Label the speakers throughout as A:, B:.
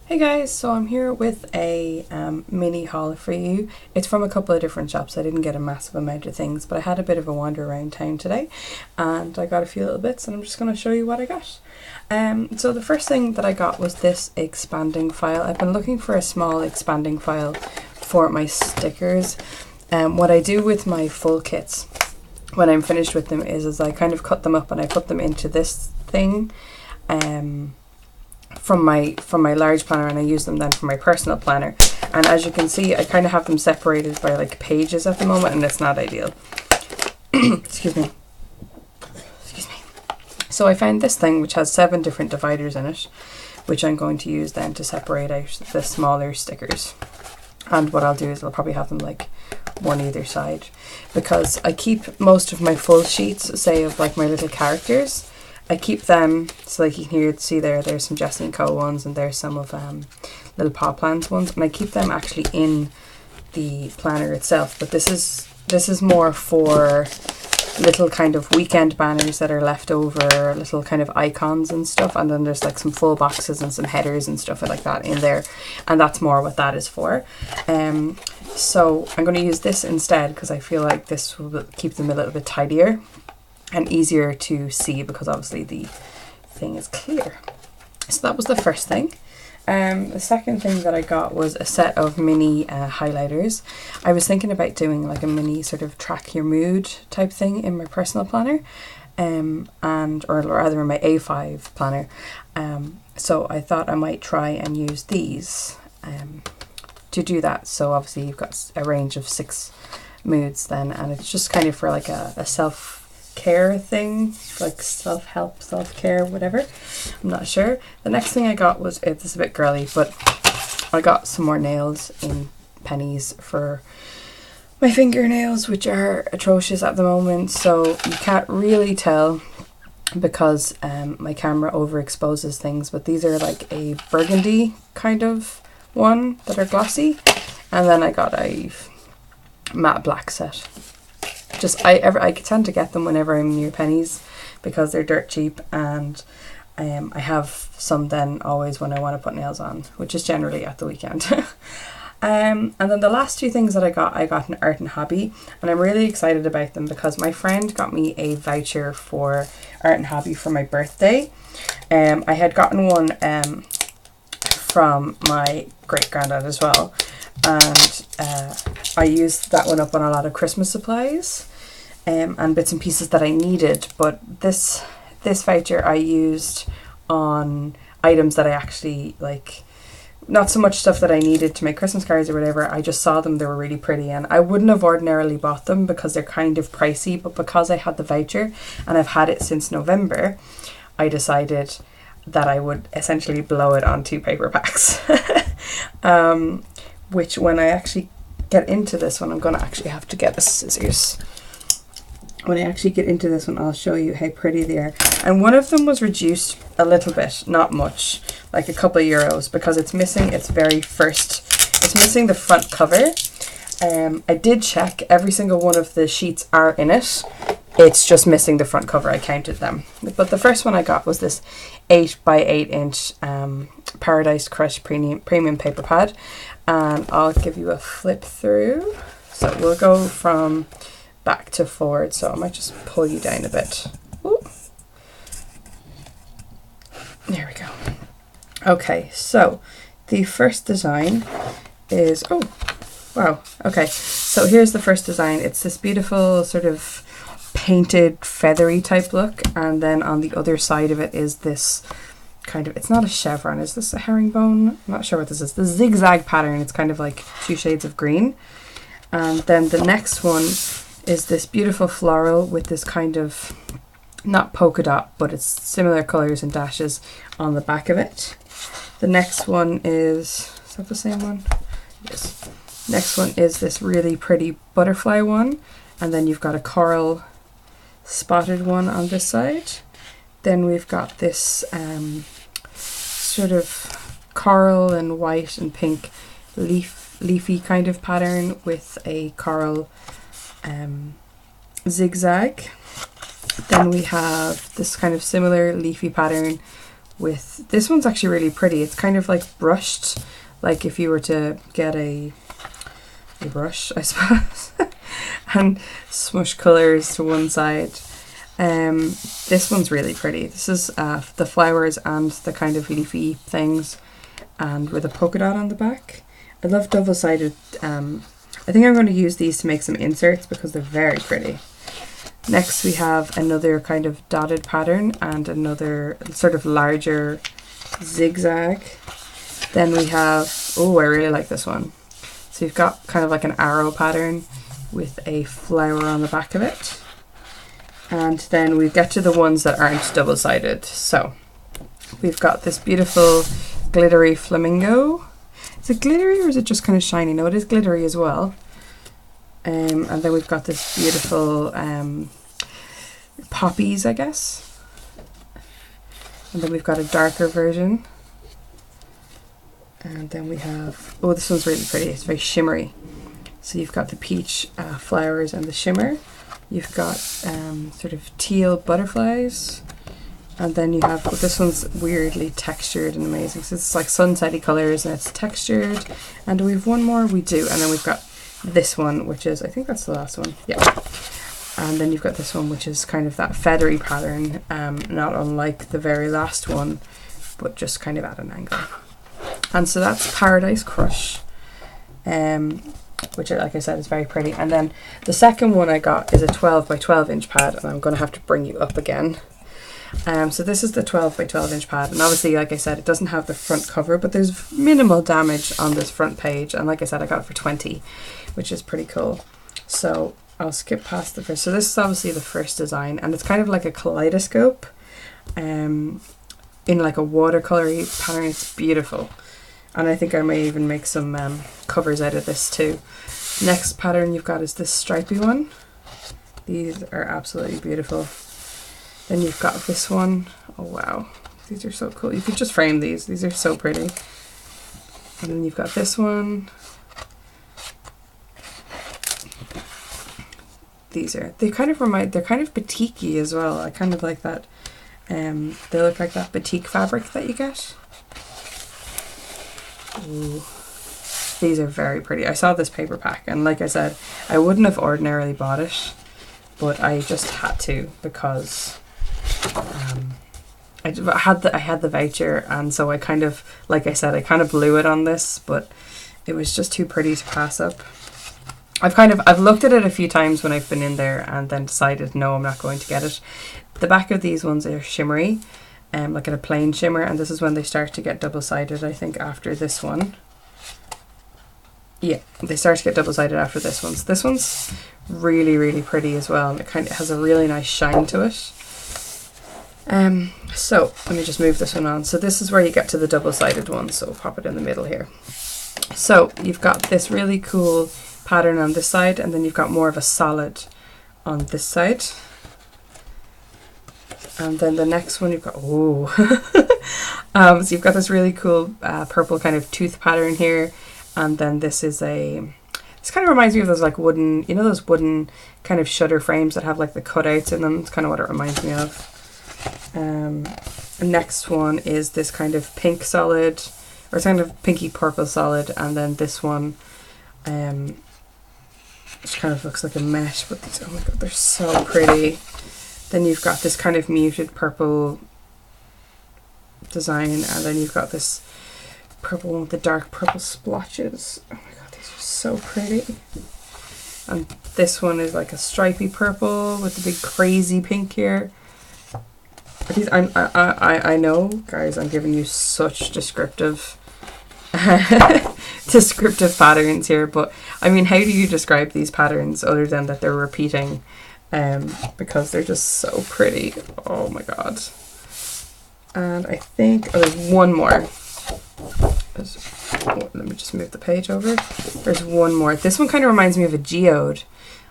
A: Hey guys, so I'm here with a mini haul for you. It's from a couple of different shops. I didn't get a massive amount of things, but I had a bit of a wander around town today and I got a few little bits and I'm just going to show you what I got. So the first thing that I got was this expanding file. I've been looking for a small expanding file for my stickers. What I do with my full kits when I'm finished with them is I kind of cut them up and I put them into this thing. From my large planner, and I use them then for my personal planner, and as you can see I kind of have them separated by like pages at the moment and it's not ideal. excuse me so I found this thing which has 7 different dividers in it, which I'm going to use then to separate out the smaller stickers. And what I'll do is I'll probably have them like one either side, because I keep most of my full sheets, say of like my little characters, I keep them, so like you can see there's some Jessie & Co ones and there's some of Little Paw Plans ones, and I keep them actually in the planner itself. But this is more for little kind of weekend banners that are left over, little kind of icons and stuff, and then there's like some full boxes and some headers and stuff like that in there, and that's more what that is for. So I'm going to use this instead because I feel like this will keep them a little bit tidier and easier to see, because obviously the thing is clear. So that was the first thing. The second thing that I got was a set of mini highlighters. I was thinking about doing like a mini sort of track your mood type thing in my personal planner, or rather in my A5 planner. So I thought I might try and use these to do that. So obviously you've got a range of 6 moods then, and it's just kind of for like a self-care thing, like self-help, self-care, whatever. I'm not sure. The next thing I got was, this is a bit girly, but I got some more nails in pennies for my fingernails, which are atrocious at the moment, so you can't really tell because my camera overexposes things, but these are like a burgundy kind of one that are glossy, and then I got a matte black set. I tend to get them whenever I'm near pennies because they're dirt cheap, and I have some then always when I want to put nails on, which is generally at the weekend. And then the last 2 things that I got in Art and Hobby, and I'm really excited about them because my friend got me a voucher for Art and Hobby for my birthday. I had gotten one from my great granddad as well, and I used that one up on a lot of Christmas supplies and bits and pieces that I needed, but this voucher I used on items that I actually like, not so much stuff that I needed to make Christmas cards or whatever. I just saw them, they were really pretty, and I wouldn't have ordinarily bought them because they're kind of pricey, but because I had the voucher and I've had it since November, I decided that I would essentially blow it on 2 paper packs. Which when I actually get into this one, I'm going to actually have to get the scissors. When I actually get into this one, I'll show you how pretty they are. And one of them was reduced a little bit, not much, like a couple of euros, because it's missing it's missing the front cover. I did check, every single one of the sheets are in it. It's just missing the front cover, I counted them. But the first one I got was this 8 by 8 inch Paradise Crush premium paper pad. And I'll give you a flip through. So we'll go from back to forward. So I might just pull you down a bit. Ooh. There we go. Okay, so the first design is, oh, wow. Okay, so here's the first design. It's this beautiful sort of painted feathery type look, and then on the other side of it is this kind of, it's not a chevron, is this a herringbone? I'm not sure what this is. The zigzag pattern, it's kind of like 2 shades of green. And then the next one is this beautiful floral with this kind of, not polka dot, but it's similar colors and dashes on the back of it. The next one is that the same one? Yes. Next one is this really pretty butterfly one, and then you've got a coral spotted one on this side. Then we've got this sort of coral and white and pink leafy kind of pattern with a coral zigzag. Then we have this kind of similar leafy pattern with, this one's actually really pretty. It's kind of like brushed, like if you were to get a brush, I suppose, and smush colours to one side. This one's really pretty. This is the flowers and the kind of leafy things, and with a polka dot on the back. I love double-sided. I think I'm going to use these to make some inserts because they're very pretty. Next we have another kind of dotted pattern and another sort of larger zigzag. Then we have, oh, I really like this one. So you've got kind of like an arrow pattern with a flower on the back of it. And then we get to the ones that aren't double-sided. So we've got this beautiful glittery flamingo. Is it glittery or is it just kind of shiny? No, it is glittery as well. And then we've got this beautiful poppies, I guess. And then we've got a darker version. And then we have, oh, this one's really pretty. It's very shimmery. So you've got the peach flowers and the shimmer. You've got sort of teal butterflies. And then you have, well, this one's weirdly textured and amazing. So it's like sunsetty colours and it's textured. And do we have one more? We do. And then we've got this one, which is, I think that's the last one. Yeah. And then you've got this one, which is kind of that feathery pattern, not unlike the very last one, but just kind of at an angle. And so that's Paradise Crush, which, like I said, is very pretty. And then the second one I got is a 12 by 12 inch pad, and I'm going to have to bring you up again. So this is the 12 by 12 inch pad, and obviously, like I said, it doesn't have the front cover, but there's minimal damage on this front page. And like I said, I got it for 20, which is pretty cool. So I'll skip past the first. So this is obviously the first design, and it's kind of like a kaleidoscope, in like a watercolory pattern. It's beautiful. And I think I may even make some covers out of this too. Next pattern you've got is this stripy one. These are absolutely beautiful. Then you've got this one. Oh wow, these are so cool. You could just frame these. These are so pretty. And then you've got this one. These are, they kind of remind, they're kind of batik-y as well. I kind of like that. They look like that batik fabric that you get. Ooh. These are very pretty. I saw this paper pack, and like I said, I wouldn't have ordinarily bought it, but I just had to because I had the voucher, and so I kind of, like I said, I kind of blew it on this, but it was just too pretty to pass up. I've looked at it a few times when I've been in there and then decided no, I'm not going to get it. The back of these ones are shimmery, like in a plain shimmer, and this is when they start to get double-sided, I think, after this one. Yeah, they start to get double-sided after this one. So this one's really, really pretty as well, and it kind of has a really nice shine to it. So let me just move this one on. So this is where you get to the double-sided one, so we'll pop it in the middle here. So you've got this really cool pattern on this side, and then you've got more of a solid on this side. And then the next one you've got, oh, so you've got this really cool purple kind of tooth pattern here, and then this is this kind of reminds me of those like wooden, you know, those wooden kind of shutter frames that have like the cutouts in them. It's kind of what it reminds me of. The next one is this kind of pink solid, or kind of pinky purple solid, and then this one, which kind of looks like a mesh, but these, oh my god, they're so pretty. Then you've got this kind of muted purple design, and then you've got this purple one with the dark purple splotches. Oh my god, these are so pretty. And this one is like a stripy purple with the big crazy pink here. These, I know, guys, I'm giving you such descriptive descriptive patterns here, but I mean, how do you describe these patterns other than that they're repeating? Because they're just so pretty. Oh my god. And I think, oh, there's one more. Let me just move the page over. There's one more. This one kind of reminds me of a geode.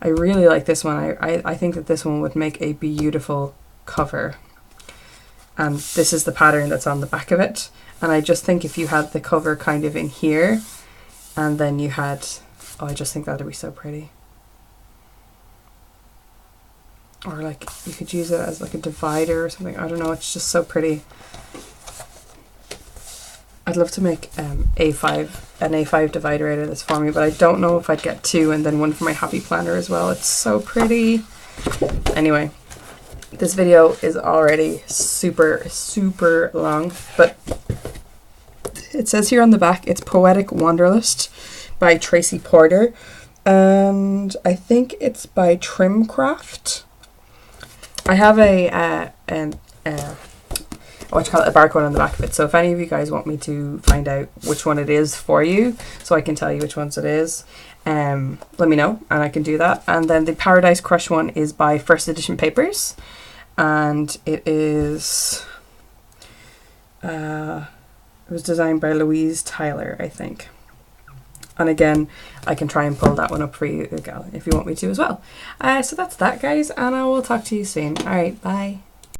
A: I really like this one. I think that this one would make a beautiful cover. And this is the pattern that's on the back of it. And I just think if you had the cover kind of in here, and then you had, oh, I just think that'd be so pretty. Or like, you could use it as like a divider or something. I don't know, it's just so pretty. I'd love to make an A5 divider out of this for me, but I don't know if I'd get 2 and then one for my happy planner as well. It's so pretty. Anyway, this video is already super, super long, but it says here on the back, it's Poetic Wanderlust by Tracy Porter, and I think it's by Trimcraft. I have a barcode on the back of it, so if any of you guys want me to find out which one it is for you, so I can tell you which ones it is, let me know and I can do that. And then the Paradise Crush one is by First Edition Papers, and it was designed by Louise Tyler, I think. And again, I can try and pull that one up for you if you want me to as well. So that's that, guys, and I will talk to you soon. All right, bye.